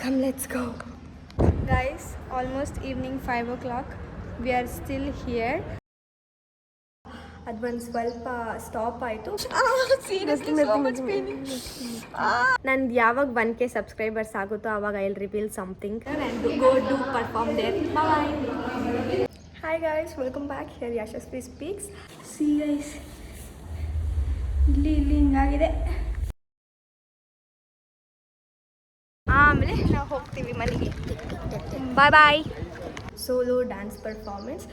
Come, let's go. Guys, almost evening 5 o'clock. We are still here. ಅದು ಒಂದು ಸ್ವಲ್ಪ stop ಆಯಿತು. ನಂದು ಯಾವಾಗ 1K ಸಬ್ಸ್ಕ್ರೈಬರ್ಸ್ ಆಗುತ್ತೋ ಆವಾಗ I will reveal something and go do perform there. Bye. Hi guys, welcome back. Here Yashaswi speaks. See guys, ಇಲ್ಲಿ ಹಿಂಗಾಗಿದೆ. ಆಮೇಲೆ ನಾವು ಹೋಗ್ತೀವಿ ಮನೆಗೆ. ಬಾಯ್ ಬಾಯ್. Solo dance performance.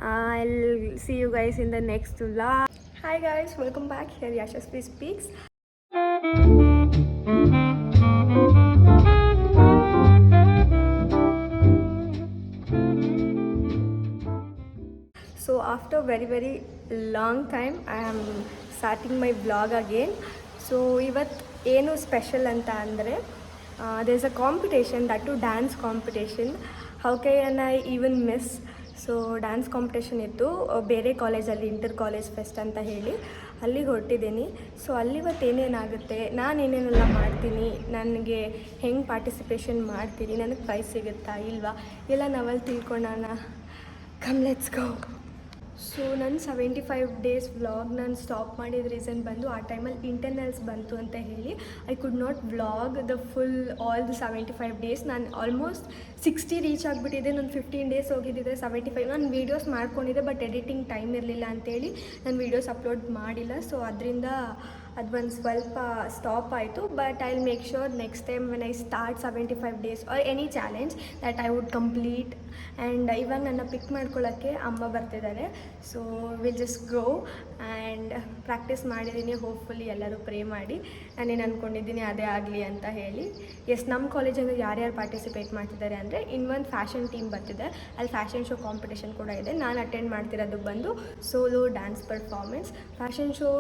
I'll see you guys in the next vlog. Hi guys, welcome back. Here Yashasvi Speaks. So after very long time I am starting my vlog again. So ಇವತ್ತು ಏನು special ಅಂತ ಅಂದರೆ there is a competition, that too dance competition. How can I even miss? So dance competition ಇತ್ತು ಬೇರೆ ಕಾಲೇಜಲ್ಲಿ, inter college fest ಅಂತ ಹೇಳಿ ಅಲ್ಲಿಗೆ ಹೊರಟಿದ್ದೀನಿ. ಸೊ ಅಲ್ಲಿವತ್ತು ಏನೇನಾಗುತ್ತೆ, ನಾನು ಏನೇನೆಲ್ಲ ಮಾಡ್ತೀನಿ, ನನಗೆ ಹೆಂಗೆ ಪಾರ್ಟಿಸಿಪೇಷನ್ ಮಾಡ್ತೀನಿ, ನನಗೆ ಪ್ರೈಸ್ ಸಿಗುತ್ತಾ ಇಲ್ವಾ ಎಲ್ಲ ನಾವಲ್ಲಿ ತಿಳ್ಕೊಳ್ಳೋಣ. Come let's go. ಸೊ ನನ್ನ 75 days ವ್ಲಾಗ್ ನಾನು ಸ್ಟಾಪ್ ಮಾಡಿದ ರೀಸನ್ ಬಂದು ಆ ಟೈಮಲ್ಲಿ ಇಂಟರ್ನಲ್ಸ್ ಬಂತು ಅಂತ ಹೇಳಿ I could not vlog the full all the 75 days. ನಾನು ಆಲ್ಮೋಸ್ಟ್ 60 ರೀಚ್ ಆಗಿಬಿಟ್ಟಿದೆ. ನಾನು 15 days ಹೋಗಿದ್ದಿದೆ. 75 ನಾನು ವೀಡಿಯೋಸ್ ಮಾಡ್ಕೊಂಡಿದ್ದೆ, ಬಟ್ ಎಡಿಟಿಂಗ್ ಟೈಮ್ ಇರಲಿಲ್ಲ ಅಂತೇಳಿ ನಾನು ವೀಡಿಯೋಸ್ ಅಪ್ಲೋಡ್ ಮಾಡಿಲ್ಲ. ಸೊ ಅದರಿಂದ ಅದು ಒಂದು ಸ್ವಲ್ಪ ಸ್ಟಾಪ್ ಆಯಿತು. But I will make sure next time when I start 75 days R any challenge that I would complete. And ಇವಾಗ ನನ್ನ ಪಿಕ್ ಮಾಡ್ಕೊಳ್ಳೋಕ್ಕೆ ಅಮ್ಮ ಬರ್ತಿದ್ದಾರೆ. So will just go and practice ಮಾಡಿದ್ದೀನಿ. ಹೋಪ್ಫುಲಿ ಎಲ್ಲರೂ ಪ್ರೇ ಮಾಡಿ. ನಾನೇನು ಅಂದ್ಕೊಂಡಿದ್ದೀನಿ ಅದೇ ಆಗಲಿ ಅಂತ ಹೇಳಿ. ಎಸ್, ನಮ್ಮ ಕಾಲೇಜಲ್ಲಿ ಯಾರ್ಯಾರು ಪಾರ್ಟಿಸಿಪೇಟ್ ಮಾಡ್ತಿದ್ದಾರೆ ಅಂದರೆ ಇನ್ನೊಂದು ಫ್ಯಾಷನ್ ಟೀಮ್ ಬರ್ತಿದೆ, ಅಲ್ಲಿ ಫ್ಯಾಷನ್ ಶೋ ಕಾಂಪಿಟೇಷನ್ ಕೂಡ ಇದೆ. ನಾನು ಅಟೆಂಡ್ ಮಾಡ್ತಿರೋದು ಬಂದು solo dance performance. Fashion show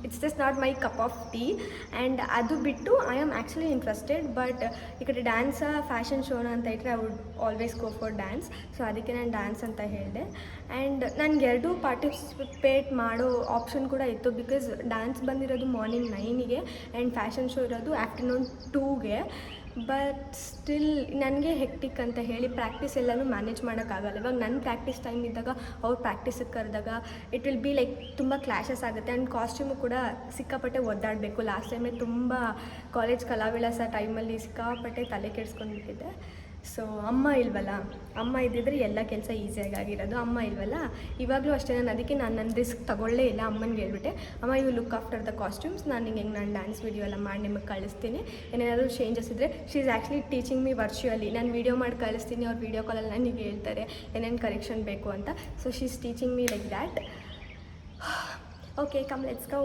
it's just not my cup of tea. And ಅದು ಬಿಟ್ಟು I am actually interested, but ಈ ಕಡೆ ಡ್ಯಾನ್ಸ ಫ್ಯಾಷನ್ ಶೋನ ಅಂತ ಇಟ್ಟರೆ I would always go for dance. So ಅದಕ್ಕೆ ನಾನು ಡ್ಯಾನ್ಸ್ ಅಂತ ಹೇಳಿದೆ. ಆ್ಯಂಡ್ ನನಗೆ ಎರಡೂ ಪಾರ್ಟಿಸಿಪೇಟ್ ಮಾಡೋ ಆಪ್ಷನ್ ಕೂಡ ಇತ್ತು, ಬಿಕಾಸ್ ಡ್ಯಾನ್ಸ್ ಬಂದಿರೋದು ಮಾರ್ನಿಂಗ್ 9ಗೆ ಆ್ಯಂಡ್ ಫ್ಯಾಷನ್ ಶೋ ಇರೋದು ಆಫ್ಟರ್ನೂನ್ 2ಗೆ. ಬಟ್ ಸ್ಟಿಲ್ ನನಗೆ ಹೆಕ್ಟಿಕ್ ಅಂತ ಹೇಳಿ ಪ್ರಾಕ್ಟೀಸ್ ಎಲ್ಲನೂ ಮ್ಯಾನೇಜ್ ಮಾಡೋಕ್ಕಾಗಲ್ಲ. ಇವಾಗ ನನ್ನ ಪ್ರಾಕ್ಟೀಸ್ ಟೈಮ್ ಇದ್ದಾಗ ಅವ್ರು ಪ್ರಾಕ್ಟೀಸಿಗೆ ಕರೆದಾಗ ಇಟ್ ವಿಲ್ ಬಿ ಲೈಕ್ ತುಂಬ ಕ್ಲಾಶಸ್ ಆಗುತ್ತೆ. ಆ್ಯಂಡ್ ಕಾಸ್ಟ್ಯೂಮು ಕೂಡ ಸಿಕ್ಕಾಪಟ್ಟೆ ಒದ್ದಾಡಬೇಕು. ಲಾಸ್ಟ್ ಟೈಮೇ ತುಂಬ ಕಾಲೇಜ್ ಕಲಾವಿಲಾಸ ಟೈಮಲ್ಲಿ ಸಿಕ್ಕಾಪಟ್ಟೆ ತಲೆ ಕೆಡಿಸ್ಕೊಂಡ್ಬಿಟ್ಟಿದ್ದೆ. ಸೊ ಅಮ್ಮ ಇಲ್ವಲ್ಲ, ಅಮ್ಮ ಇದ್ದಿದ್ರೆ ಎಲ್ಲ ಕೆಲಸ ಈಸಿಯಾಗಿ ಆಗಿರೋದು. ಅಮ್ಮ ಇಲ್ವಲ್ಲ, ಇವಾಗಲೂ ಅಷ್ಟೇ. ನಾನು ಅದಕ್ಕೆ ನನ್ನ ರಿಸ್ಕ್ ತಗೊಳ್ಳೇ ಇಲ್ಲ. ಅಮ್ಮನಿಗೆ ಹೇಳ್ಬಿಟ್ಟೆ, ಅಮ್ಮ you look after the costumes, ನಾನು ಹಿಂಗೆ ನಾನು ಡ್ಯಾನ್ಸ್ ವೀಡಿಯೋ ಎಲ್ಲ ಮಾಡಿ ನಿಮಗೆ ಕಳಿಸ್ತೀನಿ. ಏನೇನಾದರೂ ಚೇಂಜಸ್ ಇದ್ದರೆ she is actually teaching me virtually. ನಾನು ವೀಡಿಯೋ ಮಾಡಿ ಕಳಿಸ್ತೀನಿ, ಅವ್ರು ವೀಡಿಯೋ ಕಾಲಲ್ಲಿ ನನಗೆ ಹೇಳ್ತಾರೆ ಏನೇನು ಕರೆಕ್ಷನ್ ಬೇಕು ಅಂತ. So she is teaching me like that. Okay, come let's go.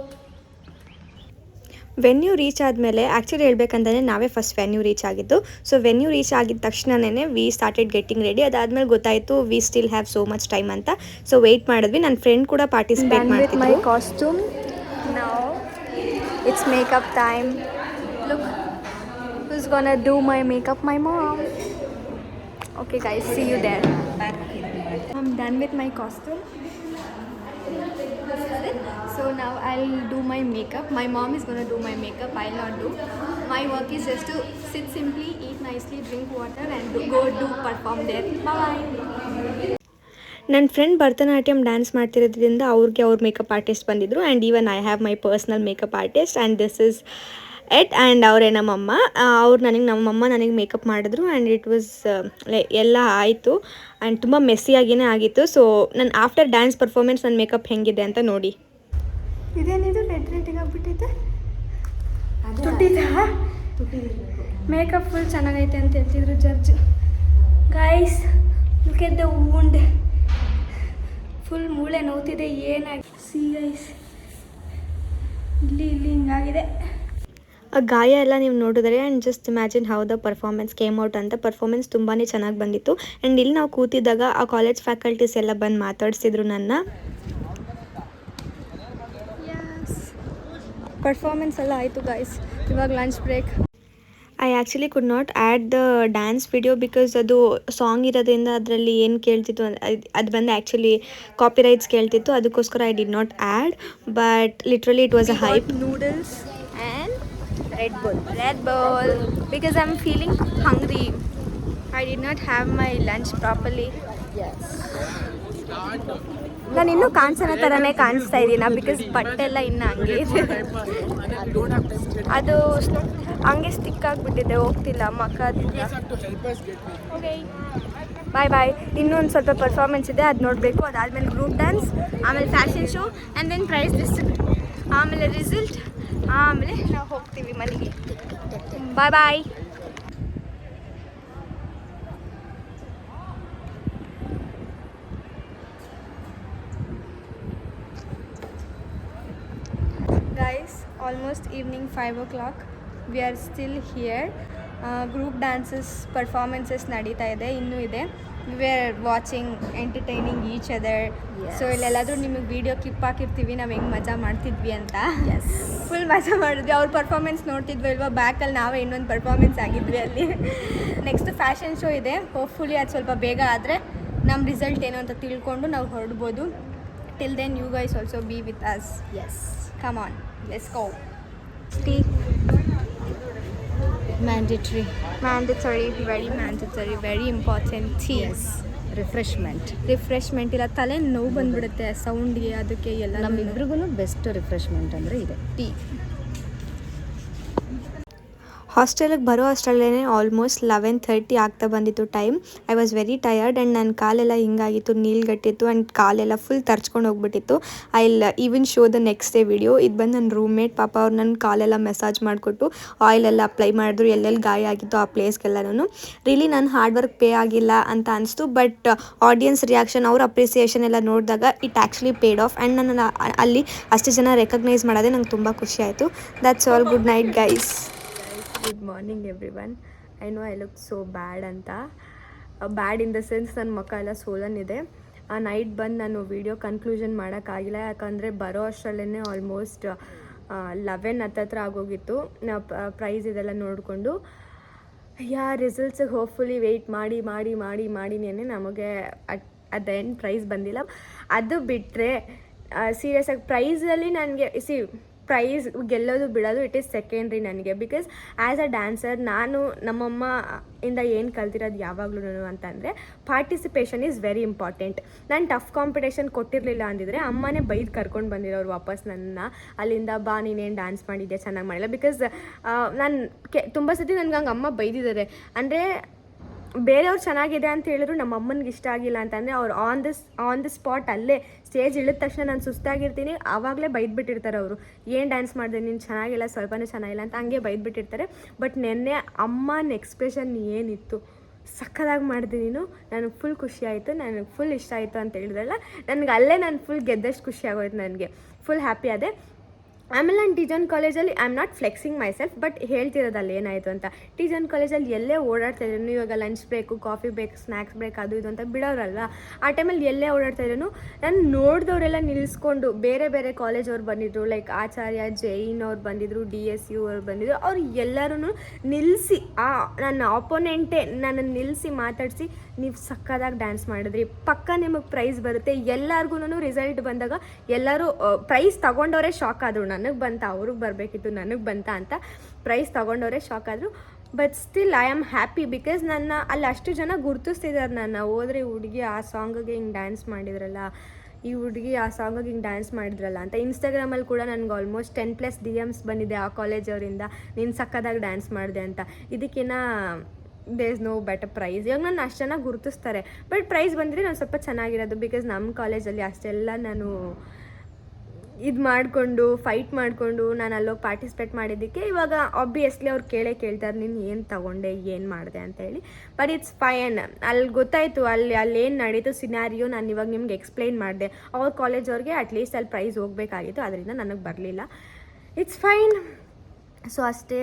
Venue reach ಆದಮೇಲೆ ಆ್ಯಕ್ಚುಲಿ ಹೇಳ್ಬೇಕಂತಂದರೆ ನಾವೇ ಫಸ್ಟ್ ವೆನ್ಯೂ ರೀಚ್ ಆಗಿದ್ದು. ಸೊ ವೆನ್ಯೂ ರೀಚ್ ಆಗಿದ್ದ ತಕ್ಷಣವೇ ವಿ ಸ್ಟಾರ್ಟೆಡ್ ಗೆಟ್ಟಿಂಗ್ ರೆಡಿ. ಅದಾದಮೇಲೆ ಗೊತ್ತಾಯಿತು we still have so much time ಅಂತ. ಸೊ ವೆಯ್ಟ್ ಮಾಡಿದ್ವಿ. ನನ್ನ ಫ್ರೆಂಡ್ ಕೂಡ ಪಾರ್ಟಿಸಿಪೇಟ್ ಮಾಡ್ತಿದ್ವಿ. My costume now it's makeup time. Look who's gonna do my makeup, my mom. Okay guys, see you there. I am done with my costume. So now I'll do my makeup. My mom is going to do my makeup. I'll not do. My work is just to sit simply, eat nicely, drink water and go do perform there. Bye. ನನ್ನ friend Bharatanatyam dance ಮಾಡ್ತಿರೋದ್ರಿಂದ ಅವ್ರಿಗೆ ಅವ್ರ makeup artist ಬಂದಿದ್ದರು. And even I have my personal makeup artist and this is at. And ಅವರೇ ನಮ್ಮಮ್ಮ. ಅವ್ರು ನಮ್ಮಮ್ಮ ನನಗೆ makeup ಮಾಡಿದ್ರು. ಆ್ಯಂಡ್ ಇಟ್ ವಾಸ್ ಎಲ್ಲ ಆಯಿತು ಆ್ಯಂಡ್ ತುಂಬ ಮೆಸ್ಸಿಯಾಗಿಯೇ ಆಗಿತ್ತು. ಸೊ ನಾನು ಆಫ್ಟರ್ ಡ್ಯಾನ್ಸ್ ಪರ್ಫಾರ್ಮೆನ್ಸ್ ನನ್ನ ಮೇಕಪ್ ಹೆಂಗಿದೆ ಅಂತ ನೋಡಿ. ಇದೇನಿದು ರೆಡ್ಡಿಗೆ ಆಗ್ಬಿಟ್ಟಿದೆ. ಮೇಕಪ್ ಫುಲ್ ಚೆನ್ನಾಗೈತೆ ಅಂತ ಹೇಳ್ತಿದ್ರು judge. Guys look at the wound. Full ಮೂಳೆ ನೋವ್ತಿದೆ. ಏನಾಗಿ ಸಿ ಗೈಸ್, ಇಲ್ಲಿ ಹಿಂಗಾಗಿದೆ. ಆ ಗಾಯ ಎಲ್ಲ ನೀವು ನೋಡಿದ್ರೆ. And just imagine how the performance came out ಅಂತ. ಪರ್ಫಾರ್ಮೆನ್ಸ್ ತುಂಬಾ ಚೆನ್ನಾಗಿ ಬಂದಿತ್ತು. ಆ್ಯಂಡ್ ಇಲ್ಲಿ ನಾವು ಕೂತಿದ್ದಾಗ ಆ ಕಾಲೇಜ್ ಫ್ಯಾಕಲ್ಟೀಸ್ ಎಲ್ಲ ಬಂದು ಮಾತಾಡಿಸಿದ್ರು ನನ್ನ. ಪರ್ಫಾರ್ಮೆನ್ಸ್ ಎಲ್ಲ ಆಯಿತು ಗೈಸ್. ಇವಾಗ lunch break. I actually could not add the dance video because ಅದು ಸಾಂಗ್ ಇರೋದ್ರಿಂದ ಅದರಲ್ಲಿ ಏನು ಕೇಳ್ತಿತ್ತು ಅದು ಬಂದು ಆ್ಯಕ್ಚುಲಿ ಕಾಪಿರೈಟ್ಸ್ ಕೇಳ್ತಿತ್ತು. ಅದಕ್ಕೋಸ್ಕರ I did not add. But literally it was a hype. Noodles and Red Bull. Red Bull. Because I'm feeling hungry. I did not have my lunch properly. Yes. ನಾನು ಇನ್ನೂ ಕಾಣಿಸೋ ಥರನೇ ಕಾಣಿಸ್ತಾ ಇದ್ದೀನ ಬಿಕಾಸ್ ಬಟ್ಟೆ ಎಲ್ಲ ಇನ್ನು ಹಂಗೆ ಇದೆ. ಅದು ಹಂಗೆ ಸ್ಟಿಕ್ ಆಗಿಬಿಟ್ಟಿದೆ, ಹೋಗ್ತಿಲ್ಲ ಮಕ್ಕದಿಂದ. ಓಕೆ ಬಾಯ್ ಬಾಯ್. ಇನ್ನೊಂದು ಸ್ವಲ್ಪ ಪರ್ಫಾರ್ಮೆನ್ಸ್ ಇದೆ, ಅದು ನೋಡಬೇಕು. ಅದಾದಮೇಲೆ ಗ್ರೂಪ್ ಡ್ಯಾನ್ಸ್, ಆಮೇಲೆ fashion show and then prize list, ಆಮೇಲೆ ರಿಸಲ್ಟ್, ಆಮೇಲೆ ನಾವು ಹೋಗ್ತೀವಿ ಮನೆಗೆ. ಬಾಯ್ ಬಾಯ್. Guys, almost evening 5 o'clock. We are still here. Group dances, performances ನಡೀತಾ ಇದೆ, ಇನ್ನೂ ಇದೆ. We are watching, entertaining each other. So ಇಲ್ಲೆಲ್ಲಾದರೂ ನಿಮಗೆ ವೀಡಿಯೋ ಕ್ಲಿಪ್ ಹಾಕಿರ್ತೀವಿ ನಾವು ಹೆಂಗೆ ಮಜಾ ಮಾಡ್ತಿದ್ವಿ ಅಂತ. ಫುಲ್ ಮಜಾ ಮಾಡಿದ್ವಿ. ಅವ್ರ ಪರ್ಫಾರ್ಮೆನ್ಸ್ ನೋಡ್ತಿದ್ವಿ ಇಲ್ವಾ, ಬ್ಯಾಕಲ್ಲಿ ನಾವೇ ಇನ್ನೊಂದು ಪರ್ಫಾರ್ಮೆನ್ಸ್ ಆಗಿದ್ವಿ ಅಲ್ಲಿ. ನೆಕ್ಸ್ಟ್ ಫ್ಯಾಷನ್ ಶೋ ಇದೆ. ಹೋಪ್ಫುಲಿ ಅದು ಸ್ವಲ್ಪ ಬೇಗ ಆದರೆ ನಮ್ಮ ರಿಸಲ್ಟ್ ಏನು ಅಂತ ತಿಳ್ಕೊಂಡು ನಾವು ಹೊರಡ್ಬೋದು. Till then you guys also be with us. Yes. Come on, let's go. Tea. Mandatory. Mandatory, very mandatory, very important. Tea. Yes. Refreshment ಇಲ್ಲ, ತಲೆ ನೋವು ಬಂದ್ಬಿಡುತ್ತೆ ಸೌಂಡ್ಗೆ, ಅದಕ್ಕೆ ಎಲ್ಲ. ನಮ್ಮಿಬ್ರಿಗೂ ಬೆಸ್ಟ್ ರಿಫ್ರೆಶ್ಮೆಂಟ್ ಅಂದರೆ ಇದೆ ಟೀ. ಹಾಸ್ಟೆಲಿಗೆ ಬರೋ ಅಷ್ಟರಲ್ಲೇ ಆಲ್ಮೋಸ್ಟ್ 11:30 ಆಗ್ತಾ ಬಂದಿತ್ತು time. I was very tired and ನನ್ನ ಕಾಲೆಲ್ಲ ಹಿಂಗಾಗಿತ್ತು, ನೀಲ್ಗಟ್ಟಿತ್ತು ಆ್ಯಂಡ್ ಕಾಲೆಲ್ಲ ಫುಲ್ ತರ್ಚ್ಕೊಂಡು ಹೋಗ್ಬಿಟ್ಟಿತ್ತು. I even show the next day video. ಇದು ಬಂದು ನನ್ನ ರೂಮ್ಮೇಟ್ ಪಾಪ ಅವ್ರು ನನ್ನ ಕಾಲೆಲ್ಲ ಮೆಸಾಜ್ ಮಾಡಿಕೊಟ್ಟು ಆಯಿಲೆಲ್ಲ ಅಪ್ಲೈ ಮಾಡಿದ್ರು, ಎಲ್ಲೆಲ್ಲಿ ಗಾಯ ಆಗಿತ್ತು ಆ ಪ್ಲೇಸ್ಗೆಲ್ಲನೂ. ರಿಯಲಿ ನನ್ನ ಹಾರ್ಡ್ ವರ್ಕ್ ಪೇ ಆಗಿಲ್ಲ ಅಂತ ಅನಿಸ್ತು. ಬಟ್ ಆಡಿಯನ್ಸ್ ರಿಯಾಕ್ಷನ್, ಅವ್ರ ಅಪ್ರಿಸಿಯೇಷನ್ ಎಲ್ಲ ನೋಡಿದಾಗ it actually paid of. And ನನ್ನ ಅಲ್ಲಿ ಅಷ್ಟು ಜನ ರೆಕಗ್ನೈಸ್ ಮಾಡೋದೇ ನಂಗೆ ತುಂಬ ಖುಷಿ ಆಯಿತು. That's all. Good night guys. Good morning every one. I know I look so ಬ್ಯಾಡ್ ಅಂತ. ಬ್ಯಾಡ್ ಇನ್ ದ ಸೆನ್ಸ್ ನನ್ನ ಮುಖ ಎಲ್ಲ ಸೋಲನ್ ಇದೆ. ಆ ನೈಟ್ ಬಂದು ನಾನು ವೀಡಿಯೋ ಕನ್ಕ್ಲೂಷನ್ ಮಾಡೋಕ್ಕಾಗಿಲ್ಲ, ಯಾಕಂದರೆ ಬರೋ ಅಷ್ಟರಲ್ಲೇ ಆಲ್ಮೋಸ್ಟ್ 11 ಹತ್ತತ್ರ ಆಗೋಗಿತ್ತು. ಪ್ರೈಸ್ ಇದೆಲ್ಲ ನೋಡಿಕೊಂಡು ರಿಸಲ್ಟ್ಸಿಗೆ ಹೋಪ್ಫುಲಿ ವೆಯ್ಟ್ ಮಾಡಿನೇ ನಮಗೆ ಅಟ್ ದ ಎಂಡ್ ಪ್ರೈಸ್ ಬಂದಿಲ್ಲ. ಅದು ಬಿಟ್ಟರೆ ಸೀರಿಯಸ್ಸಾಗಿ ಪ್ರೈಸಲ್ಲಿ ನನಗೆ ಪ್ರೈಸ್ ಗೆಲ್ಲೋದು ಬಿಡೋದು ಇಟ್ ಈಸ್ ಸೆಕೆಂಡ್ರಿ ನನಗೆ. ಬಿಕಾಸ್ ಆ್ಯಸ್ ಅ ಡ್ಯಾನ್ಸರ್ ನಾನು ನಮ್ಮಮ್ಮ ಇಂದ ಏನು ಕಲ್ತಿರೋದು ಯಾವಾಗಲೂ ಅಂತಂದರೆ ಪಾರ್ಟಿಸಿಪೇಷನ್ ಈಸ್ ವೆರಿ ಇಂಪಾರ್ಟೆಂಟ್. ನಾನು ಟಫ್ ಕಾಂಪಿಟೇಷನ್ ಕೊಟ್ಟಿರಲಿಲ್ಲ ಅಂದಿದ್ರೆ ಅಮ್ಮನೇ ಬೈದು ಕರ್ಕೊಂಡು ಬಂದಿರೋರು ವಾಪಸ್ ನನ್ನ ಅಲ್ಲಿಂದ. ಬಾ ನೀನೇನು ಡ್ಯಾನ್ಸ್ ಮಾಡಿದ್ದೆ, ಚೆನ್ನಾಗಿ ಮಾಡಿಲ್ಲ. ಬಿಕಾಸ್ ನಾನು ತುಂಬ ಸತಿ ನನಗೆ ಹಂಗೆ ಅಮ್ಮ ಬೈದಿದ್ದಾರೆ. ಅಂದರೆ ಬೇರೆಯವ್ರು ಚೆನ್ನಾಗಿದೆ ಅಂತ ಹೇಳಿದ್ರು ನಮ್ಮ ಅಮ್ಮನಿಗೆ ಇಷ್ಟ ಆಗಿಲ್ಲ ಅಂತಂದರೆ ಅವ್ರು ಆನ್ ದ ಸ್ಪಾಟ್ ಅಲ್ಲೇ ಸ್ಟೇಜ್ ಇಳಿದ ತಕ್ಷಣ ನಾನು ಸುಸ್ತಾಗಿರ್ತೀನಿ, ಆವಾಗಲೇ ಬೈದ್ಬಿಟ್ಟಿರ್ತಾರೆ ಅವರು. ಏನು ಡ್ಯಾನ್ಸ್ ಮಾಡಿದೆ ನೀನು, ಚೆನ್ನಾಗಿಲ್ಲ, ಸ್ವಲ್ಪನೂ ಚೆನ್ನಾಗಿಲ್ಲ ಅಂತ ಹಂಗೆ ಬೈದ್ಬಿಟ್ಟಿರ್ತಾರೆ. ಬಟ್ ನೆನ್ನೆ ಅಮ್ಮನ ಎಕ್ಸ್ಪ್ರೆಷನ್ ಏನಿತ್ತು, ಸಕ್ಕದಾಗಿ ಮಾಡಿದೆ ನೀನು, ನನಗೆ ಫುಲ್ ಖುಷಿ ಆಯಿತು, ನನಗೆ ಫುಲ್ ಇಷ್ಟ ಆಯಿತು ಅಂತ ಹೇಳಿದ್ರಲ್ಲ, ನನಗೆ ಅಲ್ಲೇ ನಾನು ಫುಲ್ ಗೆದ್ದಷ್ಟು ಖುಷಿ ಆಗೋಯ್ತು, ನನಗೆ ಫುಲ್ ಹ್ಯಾಪಿ ಆದೆ. ಆಮೇಲೆ ನಾನು ಟಿಜನ್ ಕಾಲೇಜಲ್ಲಿ I am not flexing myself, but ಹೇಳ್ತಿರೋದಲ್ಲಿ ಏನಾಯಿತು ಅಂತ. ಟಿಜನ್ ಕಾಲೇಜಲ್ಲಿ ಎಲ್ಲೇ ಓಡಾಡ್ತಾಯಿದ್ರು, ಇವಾಗ lunch break, coffee break, snacks break ಅದು ಇದು ಅಂತ ಬಿಡೋರಲ್ವ, ಆ ಟೈಮಲ್ಲಿ ಎಲ್ಲೇ ಓಡಾಡ್ತಾಯಿದ್ರು ನಾನು ನೋಡಿದವರೆಲ್ಲ ನಿಲ್ಲಿಸ್ಕೊಂಡು, ಬೇರೆ ಬೇರೆ ಕಾಲೇಜವ್ರು ಬಂದಿದ್ರು, ಲೈಕ್ ಆಚಾರ್ಯ, ಜೈನ್ ಅವ್ರು ಬಂದಿದ್ರು, DSU ಅವ್ರು ಬಂದಿದ್ರು, ಅವ್ರು ಎಲ್ಲರೂ ನಿಲ್ಲಿಸಿ, ನನ್ನ ಆಪೋನೆಂಟೇ ನನ್ನನ್ನು ನಿಲ್ಲಿಸಿ ಮಾತಾಡಿಸಿ, ನೀವು ಸಕ್ಕದಾಗಿ ಡ್ಯಾನ್ಸ್ ಮಾಡಿದ್ರಿ, ಪಕ್ಕ ನಿಮಗೆ ಪ್ರೈಸ್ ಬರುತ್ತೆ. ಎಲ್ಲರಿಗೂ ರಿಸಲ್ಟ್ ಬಂದಾಗ ಎಲ್ಲರೂ ಪ್ರೈಸ್ ತಗೊಂಡವರೇ ಶಾಕ್ ಆದರು. ನನಗೆ ಬಂತ, ಅವ್ರಿಗೆ ಬರಬೇಕಿತ್ತು, ನನಗೆ ಬಂತ ಅಂತ ಪ್ರೈಸ್ ತಗೊಂಡವರೇ ಶಾಕ್ ಆದರು. But still I am happy because ನನ್ನ ಅಲ್ಲಿ ಅಷ್ಟು ಜನ ಗುರ್ತಿಸ್ತಿದ್ದಾರೆ ನನ್ನ. ಹೋದ್ರೆ ಹುಡುಗಿ ಆ ಸಾಂಗಿಗೆ ಹಿಂಗೆ ಡ್ಯಾನ್ಸ್ ಮಾಡಿದ್ರಲ್ಲ, ಈ ಹುಡುಗಿ ಆ ಸಾಂಗಿಗೆ ಹಿಂಗೆ ಡ್ಯಾನ್ಸ್ ಮಾಡಿದ್ರಲ್ಲ ಅಂತ. ಇನ್ಸ್ಟಾಗ್ರಾಮಲ್ಲಿ ಕೂಡ ನನಗೆ ಆಲ್ಮೋಸ್ಟ್ 10+ DMs ಬಂದಿದೆ ಆ ಕಾಲೇಜವರಿಂದ, ನೀನು ಸಕ್ಕದಾಗಿ ಡ್ಯಾನ್ಸ್ ಮಾಡಿದೆ ಅಂತ. ಇದಕ್ಕಿನ್ನ there is no better price. ಇವಾಗ ನಾನು ಅಷ್ಟು ಚೆನ್ನಾಗಿ ಗುರುತಿಸ್ತಾರೆ, ಬಟ್ ಪ್ರೈಸ್ ಬಂದರೆ ನಾನು ಸ್ವಲ್ಪ ಚೆನ್ನಾಗಿರೋದು. ಬಿಕಾಸ್ ನಮ್ಮ ಕಾಲೇಜಲ್ಲಿ ಅಷ್ಟೆಲ್ಲ ನಾನು ಇದು ಮಾಡಿಕೊಂಡು ಫೈಟ್ ಮಾಡಿಕೊಂಡು ನಾನು ಅಲ್ಲೋಗಿ ಪಾರ್ಟಿಸಿಪೇಟ್ ಮಾಡಿದ್ದಕ್ಕೆ ಇವಾಗ ಆಬ್ವಿಯಸ್ಲಿ ಅವ್ರು ಕೇಳ್ತಾರೆ, ನೀನು ಏನು ತಗೊಂಡೆ, ಏನು ಮಾಡಿದೆ ಅಂತ ಹೇಳಿ. But it's fine. ಅಲ್ಲಿ ಗೊತ್ತಾಯಿತು ಅಲ್ಲೇನು ನಡೀತು ಸಿನಾರಿಯೋ, ನಾನು ಇವಾಗ ನಿಮ್ಗೆ ಎಕ್ಸ್ಪ್ಲೈನ್ ಮಾಡಿದೆ. ಅವ್ರ ಕಾಲೇಜವ್ರಿಗೆ ಅಟ್ಲೀಸ್ಟ್ ಅಲ್ಲಿ ಪ್ರೈಸ್ ಹೋಗಬೇಕಾಗಿತ್ತು, ಅದರಿಂದ ನನಗೆ ಬರಲಿಲ್ಲ. It's fine. ಸೊ ಅಷ್ಟೇ.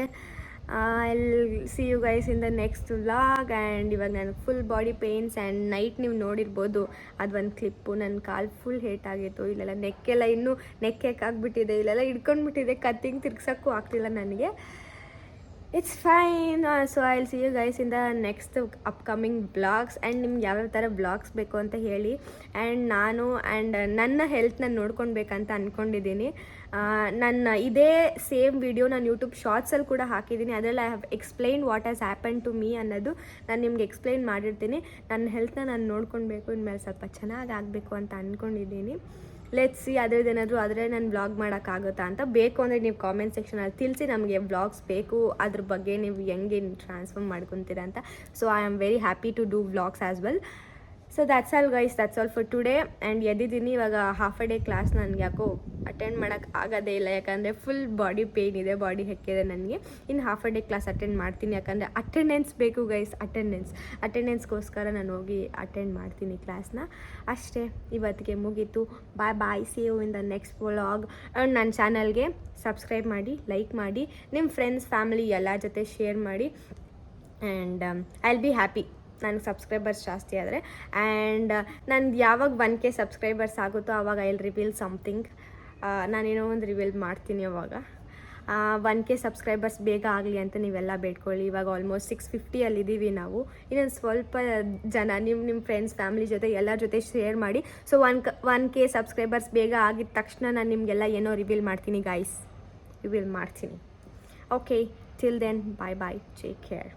I'll see you guys in the next vlog. And ಇವಾಗ ನನಗೆ full body pains and night ನೀವು ನೋಡಿರ್ಬೋದು ಅದೊಂದು ಕ್ಲಿಪ್ಪು. ನನ್ನ ಕಾಲು ಫುಲ್ ಹೇಟ್ ಆಗಿತ್ತು, ಇಲ್ಲೆಲ್ಲ ನೆಕ್ಕೆಲ್ಲ ಇನ್ನೂ ನೆಕ್ಕಾಗ್ಬಿಟ್ಟಿದೆ, ಇಲ್ಲೆಲ್ಲ ಹಿಡ್ಕೊಂಡ್ಬಿಟ್ಟಿದೆ, ಕತ್ತಿಂಗ್ ತಿರ್ಗ್ಸೋಕ್ಕೂ ಆಗ್ತಿಲ್ಲ ನನಗೆ. It's fine. So I will see you guys in the next upcoming blogs. And ನಿಮ್ಗೆ ಯಾವ್ಯಾವ ಥರ ಬ್ಲಾಗ್ಸ್ ಬೇಕು ಅಂತ ಹೇಳಿ. ಆ್ಯಂಡ್ ನನ್ನ ಹೆಲ್ತ್ ನಾನು ನೋಡ್ಕೊಳ್ಬೇಕಂತ ಅಂದ್ಕೊಂಡಿದ್ದೀನಿ. ನನ್ನ ಇದೇ ಸೇಮ್ ವಿಡಿಯೋ ನಾನು ಯೂಟ್ಯೂಬ್ ಶಾರ್ಟ್ಸಲ್ಲಿ ಕೂಡ ಹಾಕಿದ್ದೀನಿ. ಅದರಲ್ಲಿ I have explain what has happen to me ಅನ್ನೋದು ನಾನು ನಿಮ್ಗೆ ಎಕ್ಸ್ಪ್ಲೈನ್ ಮಾಡಿರ್ತೀನಿ. ನನ್ನ ಹೆಲ್ತ್ನ ನಾನು ನೋಡ್ಕೊಳ್ಬೇಕು, ಇನ್ಮೇಲೆ ಸ್ವಲ್ಪ ಚೆನ್ನಾಗಿ ಆಗಬೇಕು ಅಂತ ಅಂದ್ಕೊಂಡಿದ್ದೀನಿ. ಲೆಟ್ಸ್ ಸಿ ಅದ್ರದ್ದೇನಾದರೂ ಆದರೆ ನಾನು ವ್ಲಾಗ್ ಮಾಡೋಕ್ಕಾಗುತ್ತಾ ಅಂತ. ಬೇಕು ಅಂದರೆ ನೀವು ಕಾಮೆಂಟ್ ಸೆಕ್ಷನಲ್ಲಿ ತಿಳಿಸಿ, ನಮಗೆ ವ್ಲಾಗ್ಸ್ ಬೇಕು, ಅದ್ರ ಬಗ್ಗೆ ನೀವು ಹೆಂಗೆ ಟ್ರಾನ್ಸ್ಫಾರ್ಮ್ ಮಾಡ್ಕೊತೀರಾ ಅಂತ. So I am very happy to do vlogs as well. So that's all guys, that's all for today. And ಎದ್ದಿದ್ದೀನಿ ಇವಾಗ. ಹಾಫ್ ಅ ಡೇ ಕ್ಲಾಸ್ ನನಗೆ ಯಾಕೋ ಅಟೆಂಡ್ ಮಾಡೋಕ್ಕೆ ಆಗೋದೇ ಇಲ್ಲ, ಯಾಕಂದರೆ ಫುಲ್ ಬಾಡಿ ಪೇಯ್ನ್ ಇದೆ, ಬಾಡಿ ಹೆಕ್ಕಿದೆ ನನಗೆ. ಇನ್ನು half a day class attend ಮಾಡ್ತೀನಿ, ಯಾಕಂದರೆ ಅಟೆಂಡೆನ್ಸ್ ಬೇಕು ಗೈಸ್. ಅಟೆಂಡೆನ್ಸ್ಗೋಸ್ಕರ ನಾನು ಹೋಗಿ ಅಟೆಂಡ್ ಮಾಡ್ತೀನಿ ಕ್ಲಾಸ್ನ. ಅಷ್ಟೇ, ಇವತ್ತಿಗೆ ಮುಗೀತು. Bye bye, see you in the next vlog. And ನನ್ನ ಚಾನಲ್ಗೆ ಸಬ್ಸ್ಕ್ರೈಬ್ ಮಾಡಿ, ಲೈಕ್ ಮಾಡಿ, ನಿಮ್ಮ ಫ್ರೆಂಡ್ಸ್ ಫ್ಯಾಮಿಲಿ ಎಲ್ಲರ ಜೊತೆ ಶೇರ್ ಮಾಡಿ. And I will be happy ನನಗೆ ಸಬ್ಸ್ಕ್ರೈಬರ್ಸ್ ಜಾಸ್ತಿ ಆದರೆ. ಆ್ಯಂಡ್ ನಂದು ಯಾವಾಗ 1K ಸಬ್ಸ್ಕ್ರೈಬರ್ಸ್ ಆಗುತ್ತೋ ಆವಾಗ ಐ ವಿಲ್ ರಿವೀಲ್ ಸಮಥಿಂಗ್. ನಾನೇನೋ ಒಂದು ರಿವೀಲ್ ಮಾಡ್ತೀನಿ ಅವಾಗ. 1K ಸಬ್ಸ್ಕ್ರೈಬರ್ಸ್ ಬೇಗ ಆಗಲಿ ಅಂತ ನೀವೆಲ್ಲ ಬೇಡ್ಕೊಳ್ಳಿ. ಇವಾಗ ಆಲ್ಮೋಸ್ಟ್ 650 ನಾವು. ಇನ್ನೊಂದು ಸ್ವಲ್ಪ ಜನ ನಿಮ್ಮ ಫ್ರೆಂಡ್ಸ್ ಫ್ಯಾಮಿಲಿ ಜೊತೆ ಎಲ್ಲರ ಜೊತೆ ಶೇರ್ ಮಾಡಿ. ಸೊ 1K ಸಬ್ಸ್ಕ್ರೈಬರ್ಸ್ ಬೇಗ ಆಗಿದ ತಕ್ಷಣ ನಾನು ನಿಮಗೆಲ್ಲ ಏನೋ ರಿವೀಲ್ ಮಾಡ್ತೀನಿ ಗೈಸ್, ರಿವೀಲ್ ಮಾಡ್ತೀನಿ. ಓಕೆ, ಟಿಲ್ ದೆನ್ ಬಾಯ್ ಬಾಯ್, ಟೇಕ್ ಕೇರ್.